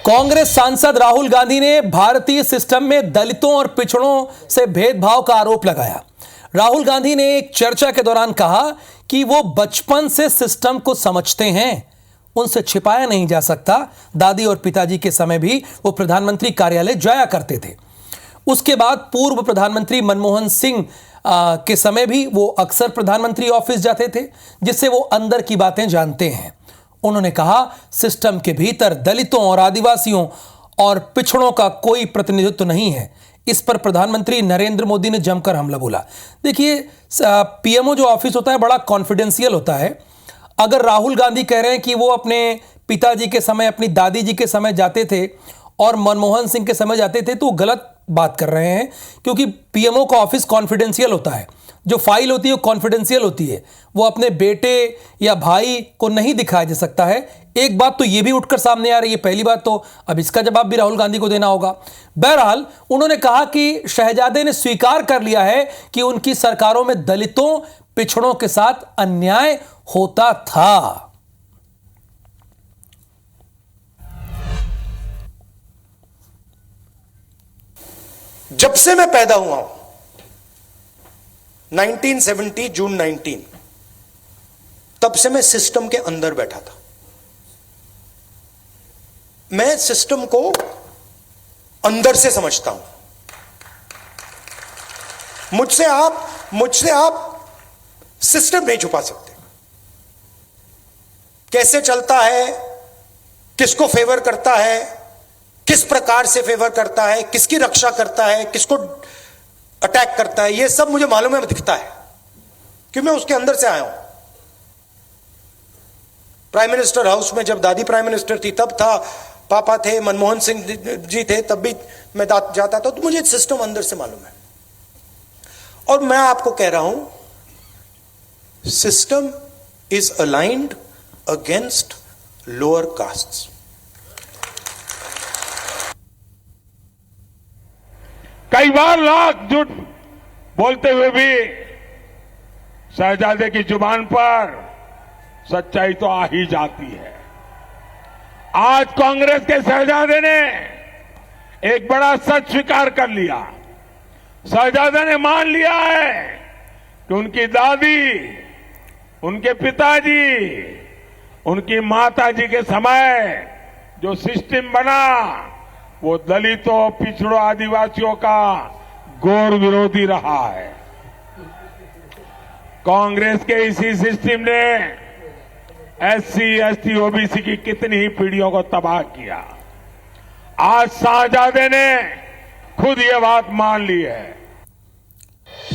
कांग्रेस सांसद राहुल गांधी ने भारतीय सिस्टम में दलितों और पिछड़ों से भेदभाव का आरोप लगाया। राहुल गांधी ने एक चर्चा के दौरान कहा कि वो बचपन से सिस्टम को समझते हैं, उनसे छिपाया नहीं जा सकता। दादी और पिताजी के समय भी वो प्रधानमंत्री कार्यालय जाया करते थे। उसके बाद पूर्व प्रधानमंत्री मनमोहन सिंह के समय भी वो अक्सर प्रधानमंत्री ऑफिस जाते थे, जिससे वो अंदर की बातें जानते हैं। उन्होंने कहा, सिस्टम के भीतर दलितों और आदिवासियों और पिछड़ों का कोई प्रतिनिधित्व नहीं है। इस पर प्रधानमंत्री नरेंद्र मोदी ने जमकर हमला बोला। देखिए, पीएमओ जो ऑफिस होता है बड़ा कॉन्फिडेंशियल होता है। अगर राहुल गांधी कह रहे हैं कि वो अपने पिताजी के समय, अपनी दादी जी के समय जाते थे और मनमोहन सिंह के समय जाते थे, तो गलत बात कर रहे हैं, क्योंकि पीएमओ का ऑफिस कॉन्फिडेंशियल होता है। जो फाइल होती है वो कॉन्फिडेंशियल होती है, वो अपने बेटे या भाई को नहीं दिखाया जा सकता है। एक बात तो ये भी उठकर सामने आ रही है, पहली बात तो अब इसका जवाब भी राहुल गांधी को देना होगा। बहरहाल, उन्होंने कहा कि शहजादे ने स्वीकार कर लिया है कि उनकी सरकारों में दलितों, पिछड़ों के साथ अन्याय होता था। जब से मैं पैदा हुआ हूं, 1970 जून 19, तब से मैं सिस्टम के अंदर बैठा था। मैं सिस्टम को अंदर से समझता हूं। मुझसे आप सिस्टम नहीं छुपा सकते। कैसे चलता है, किसको फेवर करता है, किस प्रकार से फेवर करता है, किसकी रक्षा करता है, किसको अटैक करता है, यह सब मुझे मालूम है, दिखता है, क्योंकि मैं उसके अंदर से आया हूं। प्राइम मिनिस्टर हाउस में जब दादी प्राइम मिनिस्टर थी तब था, पापा थे, मनमोहन सिंह जी थे, तब भी मैं जाता था, तो मुझे सिस्टम अंदर से मालूम है। और मैं आपको कह रहा हूं, system is aligned against lower castes. कई बार लाख झूठ बोलते हुए भी शहजादे की जुबान पर सच्चाई तो आ ही जाती है। आज कांग्रेस के शहजादे ने एक बड़ा सच स्वीकार कर लिया। शहजादे ने मान लिया है कि उनकी दादी, उनके पिताजी, उनकी माताजी के समय जो सिस्टम बना वो दलितों, पिछड़ों, आदिवासियों का घोर विरोधी रहा है। कांग्रेस के इसी सिस्टम ने एससी, एसटी, ओबीसी की कितनी ही पीढ़ियों को तबाह किया। आज शहजादे ने खुद ये बात मान ली है।